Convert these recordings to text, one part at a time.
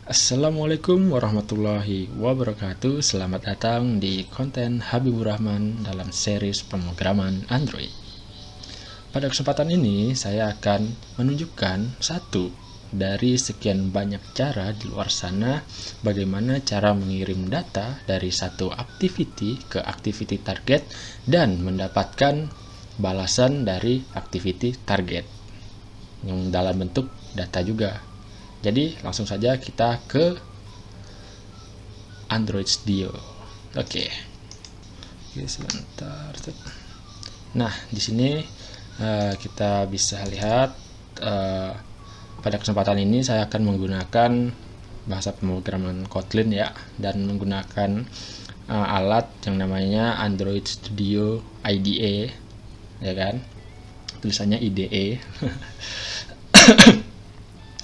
Assalamualaikum warahmatullahi wabarakatuh. Selamat datang di konten Habibur Rahman dalam series pemrograman Android. Pada kesempatan ini saya akan menunjukkan satu dari sekian banyak cara di luar sana bagaimana cara mengirim data dari satu activity ke activity target dan mendapatkan balasan dari activity target yang dalam bentuk data juga. Jadi langsung saja kita ke Android Studio. Oke, sebentar. Nah, di sini kita bisa lihat pada kesempatan ini saya akan menggunakan bahasa pemrograman Kotlin ya, dan menggunakan alat yang namanya Android Studio IDE, ya kan? Tulisannya IDE.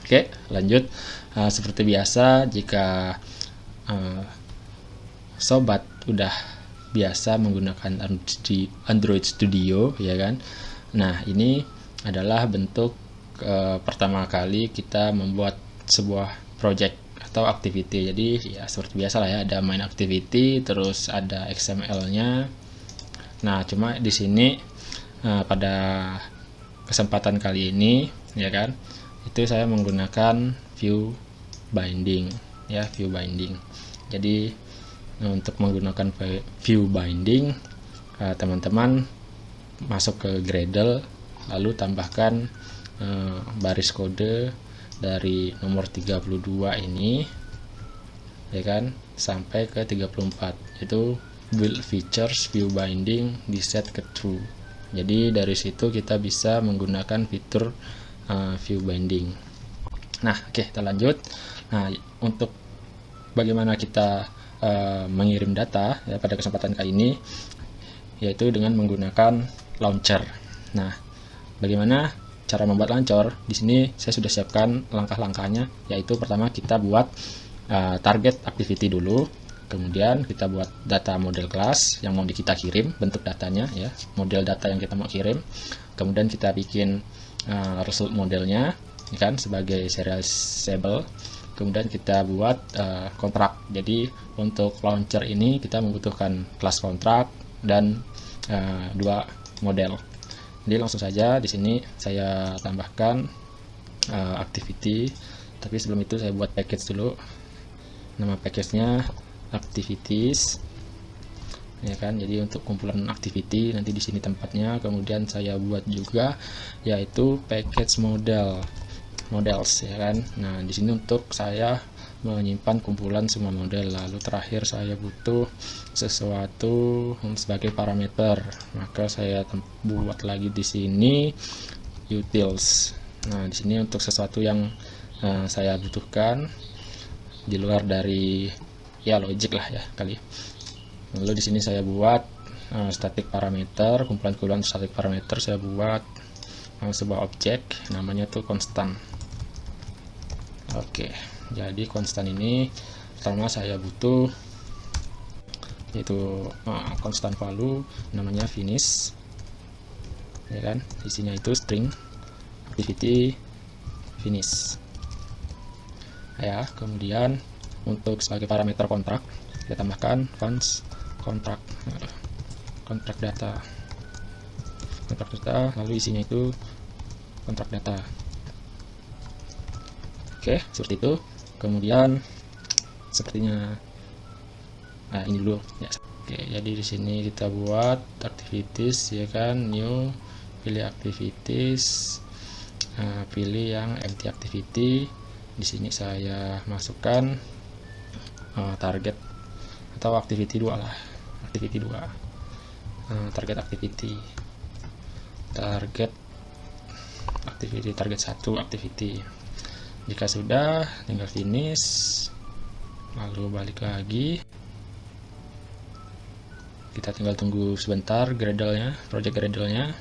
Oke, lanjut. Seperti biasa, jika sobat udah biasa menggunakan Android Studio, ya kan? Nah, ini adalah bentuk pertama kali kita membuat sebuah project atau activity. Jadi ya seperti biasa lah ya, ada main activity, terus ada XML-nya. Nah, cuma di sini pada kesempatan kali ini, ya kan, itu saya menggunakan view binding ya, view binding. Jadi untuk menggunakan view binding, teman-teman masuk ke Gradle, lalu tambahkan baris kode dari nomor 32 ini, ya kan, sampai ke 34, itu build features view binding di set ke true. Jadi dari situ kita bisa menggunakan fitur view binding. Nah, oke, kita lanjut. Nah, untuk bagaimana kita mengirim data ya pada kesempatan kali ini, yaitu dengan menggunakan launcher. Nah, bagaimana cara membuat launcher? Di sini saya sudah siapkan langkah-langkahnya, yaitu pertama kita buat target activity dulu. Kemudian kita buat data model class yang mau kita kirim, bentuk datanya ya, model data yang kita mau kirim. Kemudian kita bikin result modelnya, kan, sebagai serializable. Kemudian kita buat kontrak. Jadi untuk launcher ini kita membutuhkan kelas kontrak dan dua model. Jadi langsung saja di sini saya tambahkan activity. Tapi sebelum itu saya buat package dulu. Nama package-nya activities, ya kan. Jadi untuk kumpulan activity nanti di sini tempatnya. Kemudian saya buat juga yaitu package models, ya kan. Nah, di sini untuk saya menyimpan kumpulan semua model. Lalu terakhir saya butuh sesuatu sebagai parameter, maka saya buat lagi di sini utils. Nah, di sini untuk sesuatu yang saya butuhkan di luar dari ya logic lah ya kali. Lalu di sini saya buat static parameter, kumpulan static parameter saya buat sebuah objek namanya tuh constant. Oke, jadi constant ini pertama saya butuh yaitu constant value namanya finish, ya kan. Isinya itu string activity finish ya. Kemudian untuk sebagai parameter kontrak kita tambahkan funds kontrak data, lalu isinya itu kontrak data. Oke, seperti itu. Kemudian sepertinya ini dulu ya. Oke, jadi di sini kita buat activities, ya kan, new, pilih activities, pilih yang empty activity. Di sini saya masukkan target atau activity 2 lah, activity 2, target activity 1 activity. Jika sudah, tinggal finish, lalu balik lagi. Kita tinggal tunggu sebentar project Gradle-nya.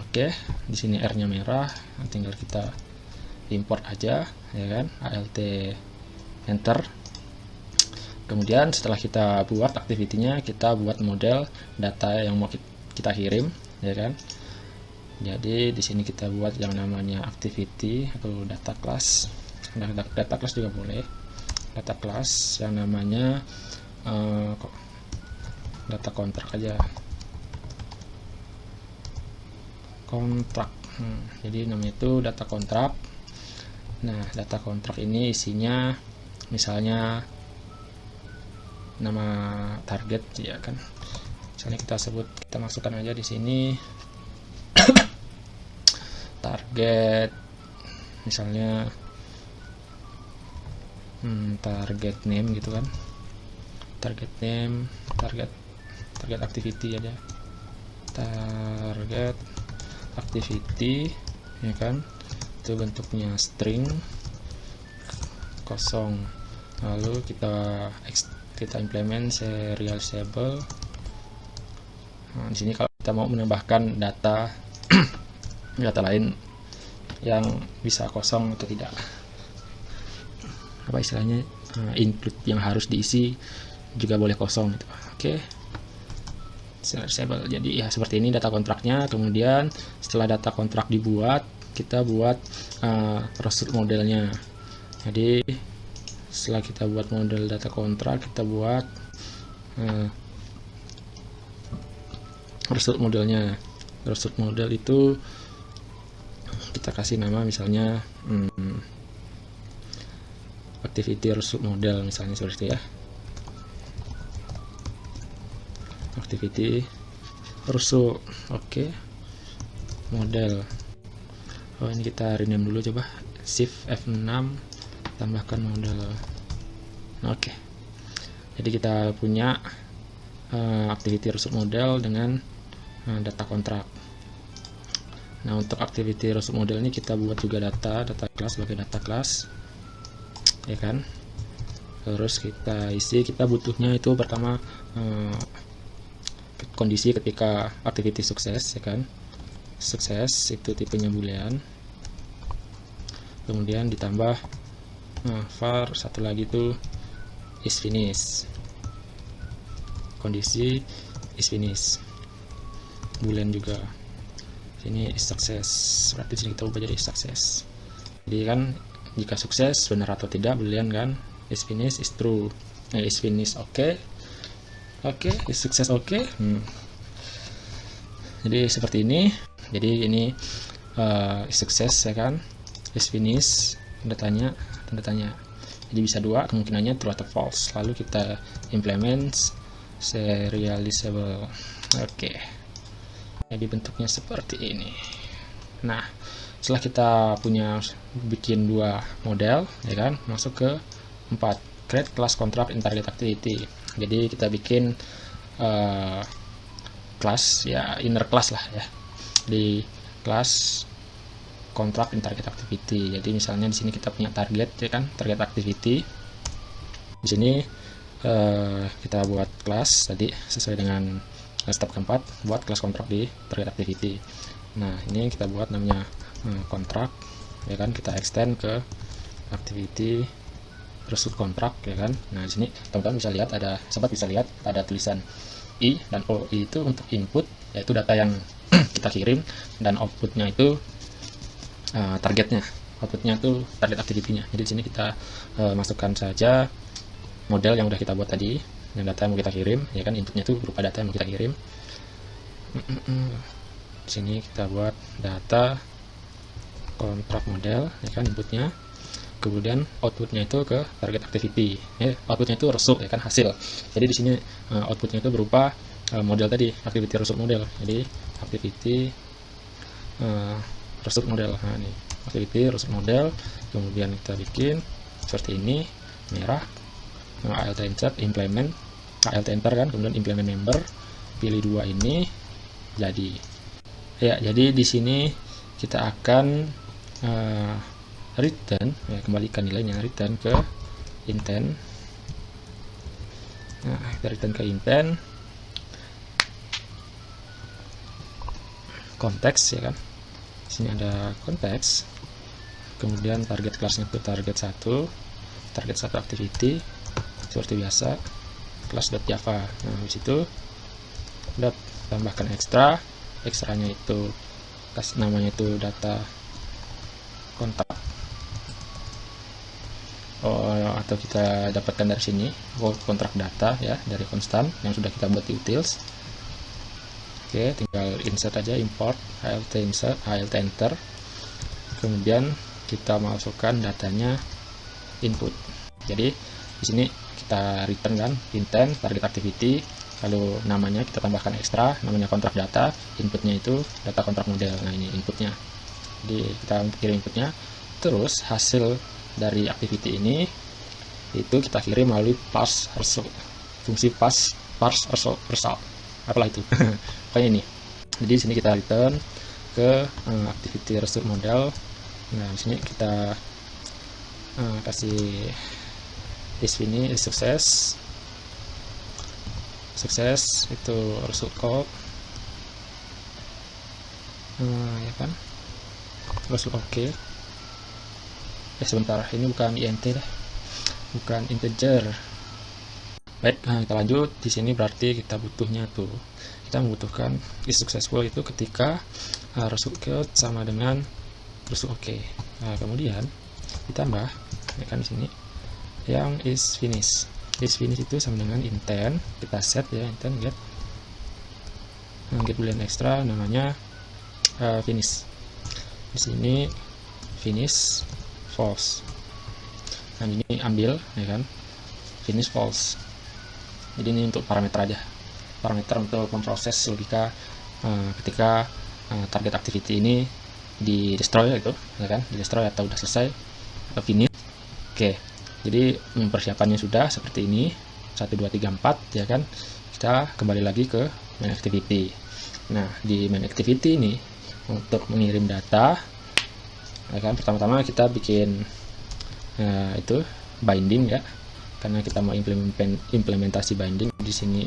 Oke, di sini R-nya merah, tinggal kita import aja, ya kan, alt enter. Kemudian setelah kita buat activity-nya, kita buat model data yang mau kita kirim, ya kan. Jadi di sini kita buat yang namanya activity atau data class. Nah, data class juga boleh. Data class yang namanya data kontrak aja. Kontrak. Jadi namanya itu data kontrak. Nah, data kontrak ini isinya misalnya nama target ya kan. Misalnya kita masukkan aja di sini target, misalnya target name gitu kan, target name, target activity aja, target activity ya kan, itu bentuknya string kosong, lalu kita implement serializable. Nah, di sini kalau kita mau menambahkan data data lain yang bisa kosong atau tidak, apa istilahnya, include yang harus diisi juga boleh kosong gitu. Oke. Serializable. Jadi ya seperti ini data kontraknya. Kemudian setelah data kontrak dibuat, kita buat result modelnya. Jadi setelah kita buat model data kontrak, kita buat result modelnya. Result model itu kita kasih nama misalnya activity result model, misalnya seperti itu ya, activity result. Oke. Model. Oh, ini kita rename dulu, coba shift F6 tambahkan model. Oke. Jadi kita punya activity result model dengan data kontrak. Nah, untuk activity result model ini kita buat juga data class sebagai data class ya kan. Terus kita isi, kita butuhnya itu pertama kondisi ketika activity sukses ya kan. Sukses itu tipenya boolean. Kemudian ditambah var satu lagi itu is finish. Kondisi is finish. Boolean juga. Ini is success, berarti sini kita ubah jadi success. Jadi kan jika sukses benar atau tidak boolean kan, is finish is true, is finish oke, is success oke. Jadi seperti ini. Jadi ini is success ya kan, is finish tanda tanya. Jadi bisa dua kemungkinannya, true atau false. Lalu kita implement serializable. Oke. Jadi bentuknya seperti ini. Nah, setelah kita bikin dua model ya kan, masuk ke 4, create class contract in target activity. Jadi kita bikin class ya, inner class lah ya, di class contract in target activity. Jadi misalnya di sini kita punya target ya kan, target activity. Di sini kita buat class tadi sesuai dengan step keempat, buat class kontrak di target activity. Nah, ini kita buat namanya kontrak ya kan, kita extend ke activity result kontrak ya kan. Nah, di sini teman-teman bisa lihat ada tulisan I dan O. I itu untuk input, yaitu data yang kita kirim, dan outputnya itu targetnya. Outputnya itu target activity-nya. Jadi di sini kita masukkan saja model yang udah kita buat tadi, yang data yang mau kita kirim ya kan, inputnya itu berupa data yang mau kita kirim. Di sini kita buat data kontrak model ya kan, inputnya, kemudian outputnya itu ke target activity ya, outputnya itu result ya kan, hasil. Jadi di sini outputnya itu berupa model tadi, activity result model. Jadi activity result model. Nah, ini activity result model, kemudian kita bikin seperti ini, merah, alt enter, implement, alt enter kan, kemudian implement member, pilih dua ini, jadi ya. Jadi di sini kita akan return ya, kembalikan nilainya, return ke intent. Nah, kita return ke intent, konteks ya kan. Di sini ada konteks, kemudian target kelasnya itu target 1 activity seperti biasa, class.java. Nah, di situ tambahkan ekstranya itu kasih namanya itu data kontak, atau kita dapatkan dari sini kontrak data ya, dari konstan yang sudah kita buat di utils. Oke, tinggal insert aja, import alt insert, alt enter, kemudian kita masukkan datanya input. Jadi di sini kita return kan intent target activity, lalu namanya kita tambahkan ekstra, namanya kontrak data, inputnya itu data kontrak model. Nah ini inputnya, jadi kita kirim inputnya, terus hasil dari activity ini itu kita kirim melalui parse result, fungsi parse result, apalah itu pokoknya ini. Jadi di sini kita return ke activity result model. Nah di sini kita kasih is sukses itu result code, ya kan, result oke. Sebentar, ini bukan int deh, bukan integer. Baik, kita lanjut. Di sini berarti kita butuhnya tuh, kita membutuhkan is successful itu ketika result code sama dengan result oke. Nah kemudian ditambah ya kan di sini yang is finish itu sama dengan intent, kita set ya intent get boolean extra namanya finish. Di sini finish false. Nah ini ambil ya kan finish false. Jadi ini untuk parameter aja, parameter untuk memproses logika ketika target activity ini di destroy itu ya kan, di destroy atau udah selesai atau finish. Oke, jadi persiapannya sudah seperti ini 1 2 3 4 ya kan. Kita kembali lagi ke main activity. Nah di main activity ini untuk mengirim data ya kan, pertama-tama kita bikin itu binding ya, karena kita mau implementasi binding. Di sini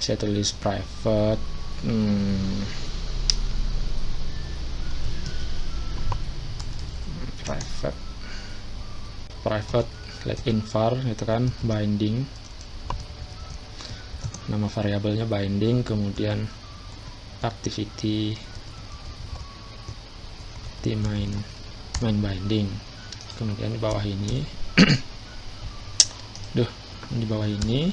saya tulis private let in var itu kan binding, nama variabelnya binding, kemudian activity main binding, kemudian di bawah ini di bawah ini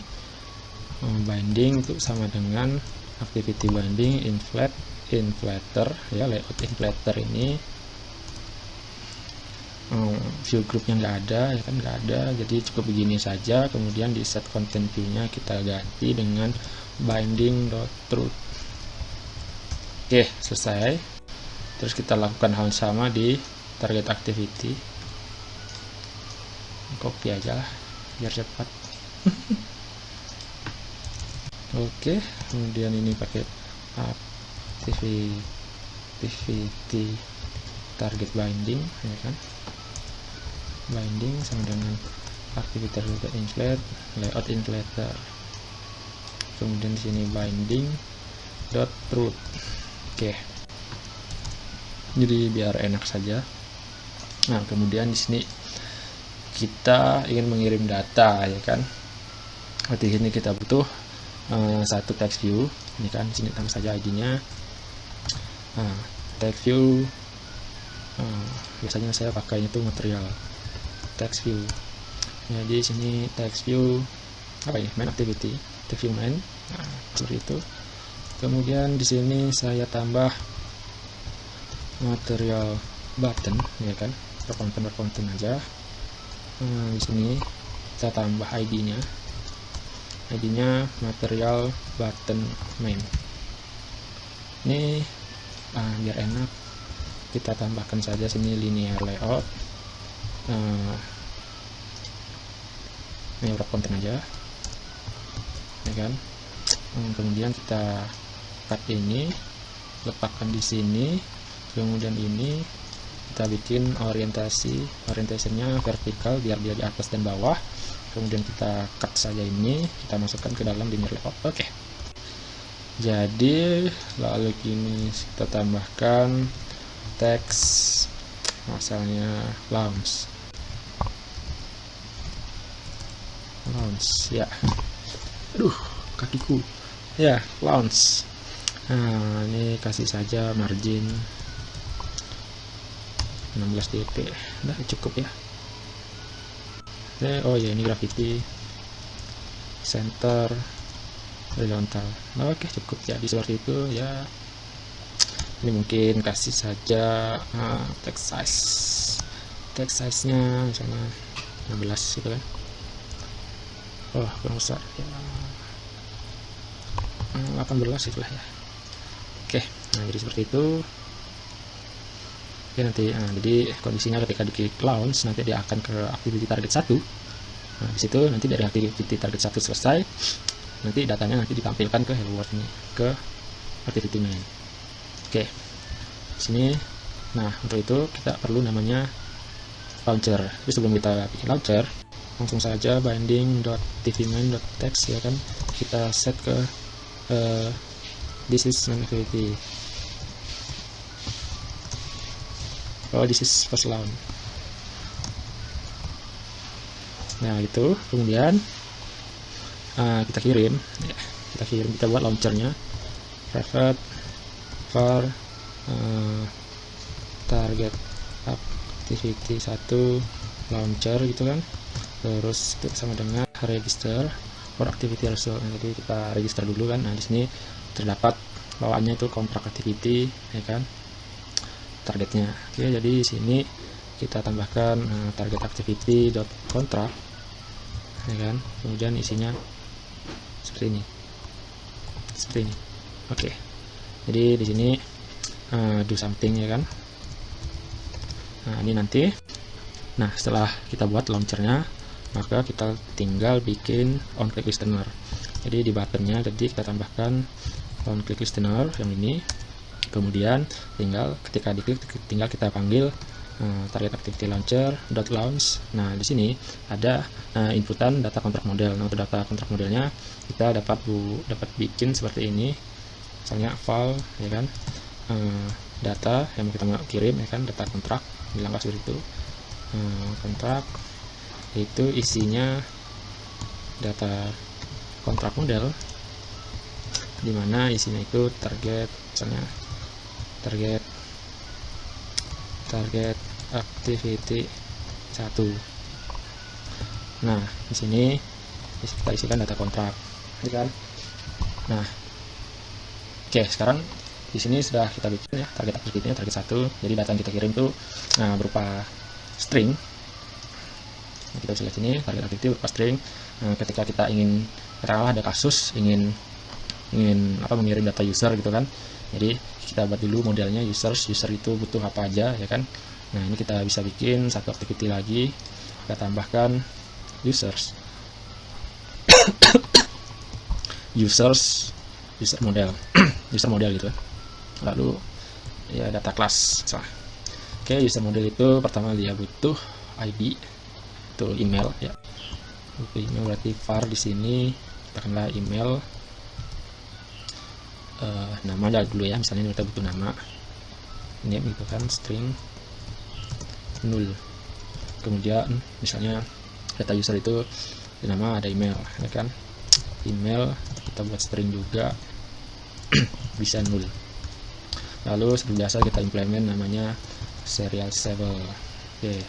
binding itu sama dengan activity binding inflater ya, layout inflater ini view groupnya nggak ada ya kan, nggak ada, jadi cukup begini saja. Kemudian di set content view nya kita ganti dengan binding.truth. Oke, selesai. Terus kita lakukan hal sama di target activity, copy aja lah biar cepat. Oke, kemudian ini pakai activity target binding ya kan, binding sama dengan activity target inflate layout inflater, kemudian di sini binding dot truth. Oke, jadi biar enak saja. Nah kemudian di sini kita ingin mengirim data ya kan, di sini kita butuh satu text view ini kan, di sini tambah saja ID-nya. Text view biasanya saya pakai itu material text view. Jadi sini text view apa ya, main activity, text view main, seperti itu. Kemudian di sini saya tambah material button ya kan, berkonten aja. Di sini kita tambah ID-nya material button main. Ini biar enak kita tambahkan saja sini linear layout. Ini wrap konten aja ya kan. Kemudian kita cut ini, letakkan di sini. Kemudian ini kita bikin orientasinya vertikal biar dia di atas dan bawah. Kemudian kita cut saja ini, kita masukkan ke dalam linear layout. Oke. Jadi lalu kini kita tambahkan teks, misalnya launch ya. Aduh, kakiku ya, launch. Nah ini kasih saja margin 16 dp udah cukup ya. Oh ya, ini Gravity center horizontal. Oke, cukup jadi seperti itu ya. Ini mungkin kasih saja text size nya misalnya 16 gitu kan. Oh, kurang besar ya, 18 itulah ya. Oke, nah jadi seperti itu. Oke, nanti jadi kondisinya ketika diklik launch nanti dia akan ke activity target 1. Nah, di situ nanti dari activity target 1 selesai, nanti datanya nanti ditampilkan ke hello world ini, ke activity main. Oke, sini. Nah, untuk itu kita perlu namanya launcher. Jadi sebelum kita bikin launcher, langsung saja binding.tvmain.text ya kan, kita set ke this is main activity. Oh, this is first launch. Nah, itu kemudian kita kirim ya, kita buat launchernya private var target activity 1 launcher gitu kan, terus itu sama dengan register for activity result. Jadi kita register dulu kan. Nah, di sini terdapat bawaannya itu kontrak activity ya kan, targetnya. Oke, jadi di sini kita tambahkan target activity dot contract ya kan, kemudian isinya seperti ini. Oke, jadi di sini do something ya kan. Nah, ini nanti, nah setelah kita buat launchernya, maka kita tinggal bikin on click listener. Jadi di buttonnya tadi kita tambahkan on click listener yang ini. Kemudian tinggal ketika diklik tinggal kita panggil target activity launcher dot launch. Nah, di sini ada inputan data kontrak model. Nah, untuk data kontrak modelnya kita dapat bikin seperti ini. Misalnya file ya kan, data yang mau kita kirim ya kan, data kontrak dilangkah seperti itu. Kontrak itu isinya data kontrak model, dimana isinya itu target, misalnya target activity 1. Nah, di sini kita isikan data kontrak, ini kan. Nah, oke, sekarang di sini sudah kita bikin ya target activity-nya target 1. Jadi data yang kita kirim itu berupa string. Nah, kita bisa lihat sini target activity berupa string. Ketika kita ingin, katakanlah ada kasus ingin mengirim data user gitu kan. Jadi kita buat dulu modelnya user itu butuh apa aja ya kan. Nah, ini kita bisa bikin satu activity lagi, kita tambahkan user model user model gitu. Lalu ya data class. Oke, user model itu pertama dia butuh ID, itu email ya. Butuh email, berarti var di sini katakanlah email. Nama aja dulu ya, misalnya kita butuh nama, name gitu kan, string null. Kemudian misalnya data user itu nama ada email ya kan, email kita buat string juga bisa null. Lalu seperti biasa kita implement namanya serializable. Oke,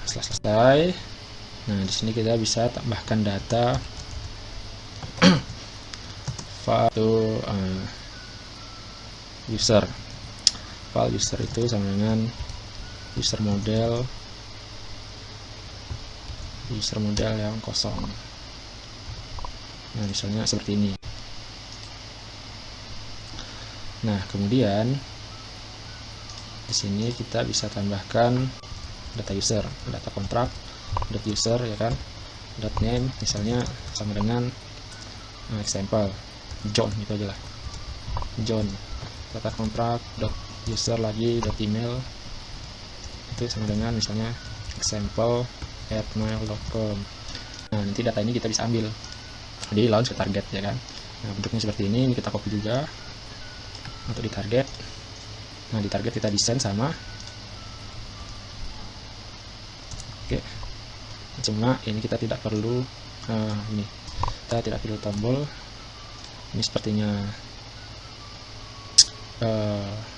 setelah selesai, nah di sini kita bisa tambahkan data file user. File user itu sama dengan user model yang kosong. Nah, misalnya seperti ini. Nah, kemudian di sini kita bisa tambahkan data user, data kontrak dot user ya kan, dot name misalnya sama dengan example John gitu aja lah, John. Data kontrak dot user lagi dot email itu sama dengan misalnya example@mail.com. Nah, nanti data ini kita bisa ambil di launch ke target ya kan. Nah, bentuknya seperti ini kita copy juga untuk di target. Nah, di target kita desain sama. Oke, cuma ini kita tidak perlu ini kita tidak perlu tombol. Ini sepertinya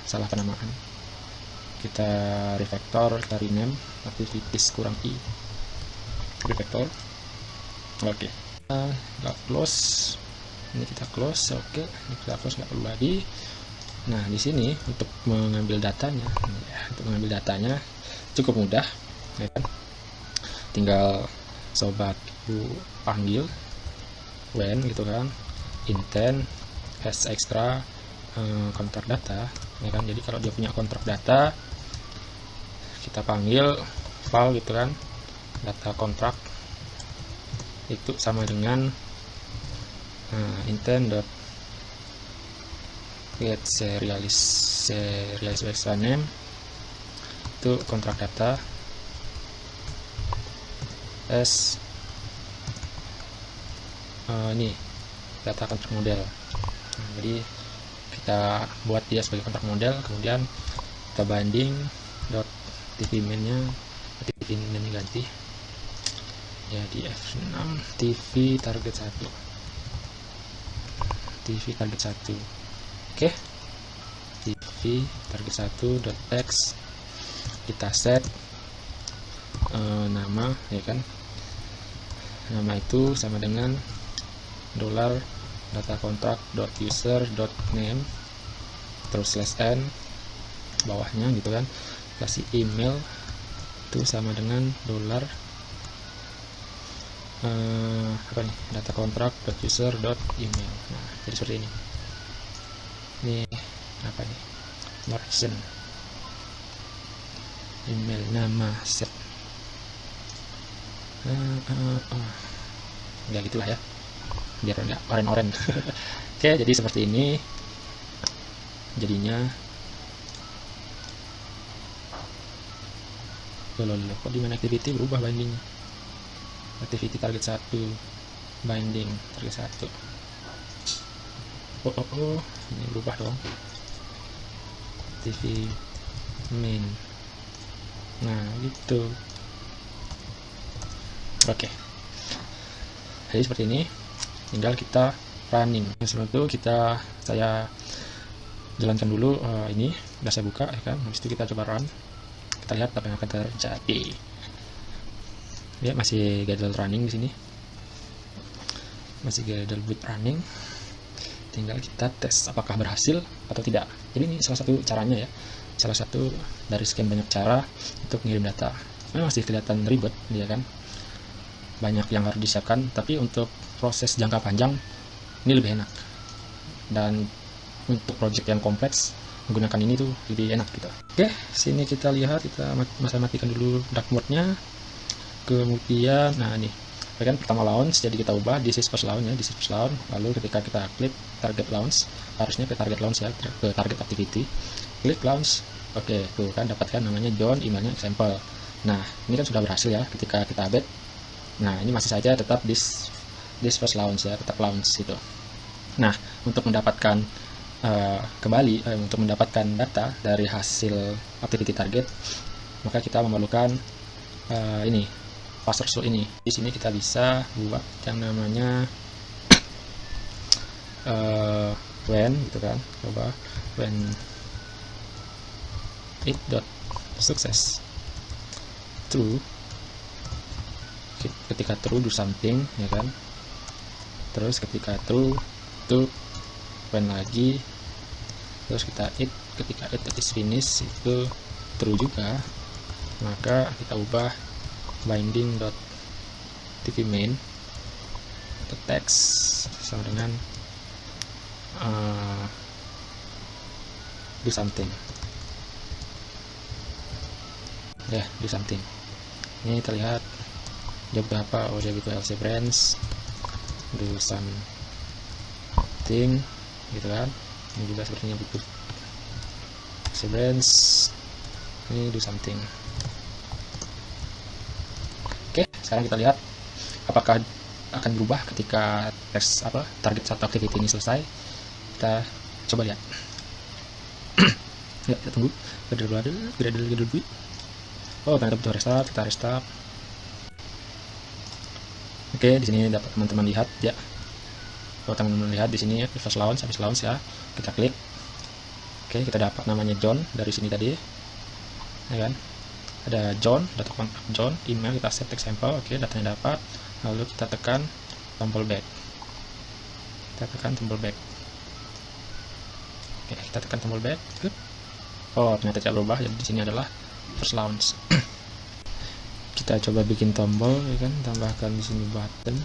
salah penamaan. kita refactor, kita rename activities kurang i refactor. Oke, kita close. Ini kita close. Oke, ini kita close, nggak perlu lagi. Nah, di sini untuk mengambil datanya, cukup mudah, ya kan? Tinggal sobat panggil when gitu kan, intent has extra kontrak data, ya kan? Jadi kalau dia punya kontrak data, kita panggil file gitu kan, data kontrak itu sama dengan intent dot get serialis extra name, itu kontrak data as ini data kontrak model. Nah, jadi kita buat dia sebagai kontrak model, kemudian kita binding dot tv main-nya, tv main ganti ya di F6 tv target 1, tv target 1. Oke, tv target 1 dot text, kita set nama, ya kan, nama itu sama dengan dollar data kontrak dot user dot name terus /n bawahnya gitu kan, kasih email itu sama dengan dollar apa nih, data kontrak dot user dot email. Nah, jadi seperti ini. Ini apa nih, version email nama set ya gitulah ya, biar enggak oren-oren. Oke, jadi seperti ini jadinya. Loh, kok di main activity berubah bindingnya? Activity target 1 binding target 1. Oh, ini berubah dong. TV main. Nah, gitu. Oke. Jadi seperti ini. Tinggal kita running. Sebelum itu saya jalankan dulu ini. Udah saya buka, ya kan. Habis itu kita coba run. Kita lihat apa yang akan terjadi. Ya, masih Gradle running di sini. Masih Gradle boot running. Tinggal kita tes apakah berhasil atau tidak. Jadi ini salah satu caranya ya, salah satu dari sekian banyak cara untuk mengirim data. Memang masih kelihatan ribet, ya kan, banyak yang harus disiapkan, tapi untuk proses jangka panjang ini lebih enak. Dan untuk project yang kompleks menggunakan ini tuh lebih enak gitu. Oke, sini kita lihat, kita matikan dulu dark mode-nya. Kemudian, nah ini kan pertama launch, jadi kita ubah this is first launch ya, this is first launch. Lalu ketika kita klik target launch, harusnya ke target launch ya, ke target activity, klik launch. Oke, tuh kan dapatkan namanya John, emailnya example. Nah, ini kan sudah berhasil ya ketika kita update. Nah, ini masih saja tetap this first launch ya, tetap launch itu. Nah, untuk mendapatkan untuk mendapatkan data dari hasil activity target, maka kita memerlukan ini parser tool ini. Di sini kita bisa buat yang namanya when gitu kan, coba when it dot success true, ketika true do something, ya kan, terus ketika true itu when lagi, terus kita ketika it is finish itu true juga, maka kita ubah binding dot tv main atau text sama dengan do something ya, do something. Ini terlihat job apa, oh job itu LC branch do something gitu kan. Ini juga sepertinya butuh LC branch, ini do something. Oke, sekarang kita lihat apakah akan berubah ketika tes target satu activity ini selesai. Kita coba lihat. Ya, kita tunggu. Gradle. Oh, ternyata butuh restart. Kita restart. Oke, di sini dapat teman-teman lihat ya. Kalau teman-teman lihat di sini first launch, habis launch ya. Kita klik. Oke, kita dapat namanya John dari sini tadi. ya kan. Ada John, data kontak John, email, kita set text sample, oke, datanya dapat. Lalu kita tekan tombol back. Oke, kita tekan tombol back. Oh, ternyata tidak berubah. Jadi di sini adalah first launch. Kita coba bikin tombol, ya kan, tambahkan di sini button,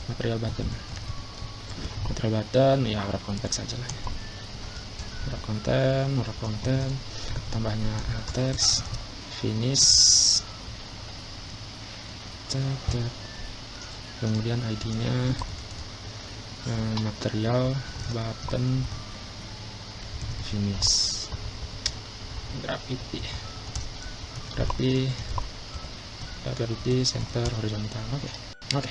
material button, ya wrap context saja lah. Wrap content, tambahnya text, finish, kemudian ID-nya material button finish, gravity center horizontal. Oke.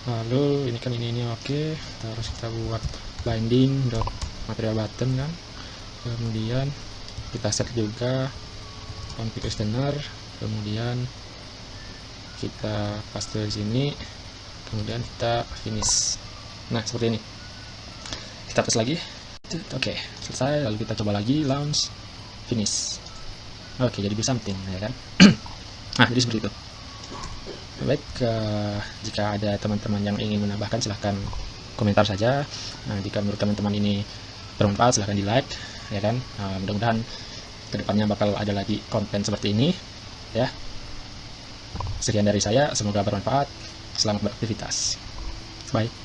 Lalu ini kan ini oke. Terus kita buat binding dot material button kan. Kemudian kita set juga config listener, kemudian kita paste di sini, kemudian kita finish. Nah, seperti ini. Kita tes lagi. Oke, selesai. Lalu kita coba lagi, launch, finish. Oke, jadi bisa something, ya kan? Nah, jadi seperti itu. Baik, jika ada teman-teman yang ingin menambahkan, silahkan komentar saja. Nah, jika menurut teman-teman ini bermanfaat, silahkan di like, ya kan? Mudah-mudahan kedepannya bakal ada lagi konten seperti ini, ya. Sekian dari saya, semoga bermanfaat. Selamat beraktivitas. Bye.